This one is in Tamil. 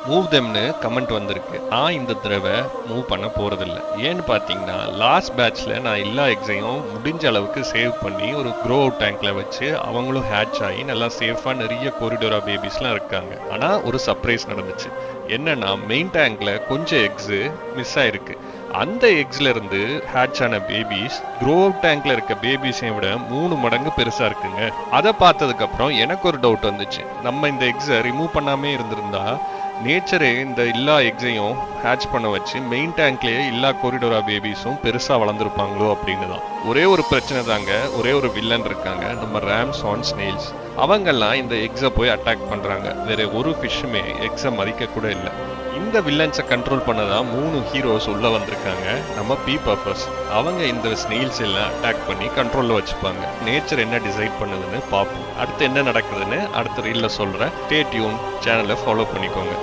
மூவ் தெம்னு கமெண்ட் வந்திருக்கு. நான் இந்த தடவை மூவ் பண்ண போறதில்ல. ஏன்னு பார்த்தீங்கன்னா லாஸ்ட் பேட்ச்ல நான் எல்லா எக்ஸையும் முடிஞ்ச அளவுக்கு சேவ் பண்ணி ஒரு க்ரோ அவுட் டேங்க்ல வச்சு அவங்களும் ஹேட்ச் ஆகி நல்லா சேஃபா நிறைய கோரிடோரா பேபிஸ்லாம் இருக்காங்க. ஆனா ஒரு சர்ப்ரைஸ் நடந்துச்சு. என்னன்னா மெயின் டேங்க்ல கொஞ்சம் எக்ஸு மிஸ் ஆயிருக்கு. அந்த எக்ஸ்ல இருந்து ஹேட்ச் ஆன பேபிஸ் க்ரோ அவுட் டேங்க்ல இருக்க பேபிஸை விட 3 மடங்கு பெருசா இருக்குங்க. அதை பார்த்ததுக்கு அப்புறம் எனக்கு ஒரு டவுட் வந்துச்சு. நம்ம இந்த எக்ஸை ரிமூவ் பண்ணாமே இருந்திருந்தா நேச்சரே இந்த எல்லா எக்ஸையும் ஹேட்ச் பண்ண வச்சு மெயின் டேங்க்லயே எல்லா கோரிடோரா பேபிஸும் பெருசா வளர்ந்துருப்பாங்களோ அப்படின்னு தான். ஒரே ஒரு பிரச்சனை தாங்க, ஒரே ஒரு வில்லன் இருக்காங்க, நம்ம ரேம்ஸ் ஆன் ஸ்னெயில்ஸ். அவங்கெல்லாம் இந்த எக்ஸை போய் அட்டாக் பண்றாங்க. வேற ஒரு ஃபிஷ்ஷுமே எக்ஸை மதிக்க கூட இல்லை. இந்த வில்லன்ஸை கண்ட்ரோல் பண்ணதான் 3 ஹீரோஸ் உள்ள வந்திருக்காங்க, நம்ம பீ பர்பஸ். அவங்க இந்த ஸ்னெயில்ஸ் எல்லாம் அட்டாக் பண்ணி கண்ட்ரோல்ல வச்சுப்பாங்க. நேச்சர் என்ன டிசைட் பண்ணுதுன்னு பார்ப்போம். அடுத்து என்ன நடக்குதுன்னு அடுத்த ரீல்ல சொல்றேன். ஸ்டே டியூன், சேனலை ஃபாலோ பண்ணிக்கோங்க.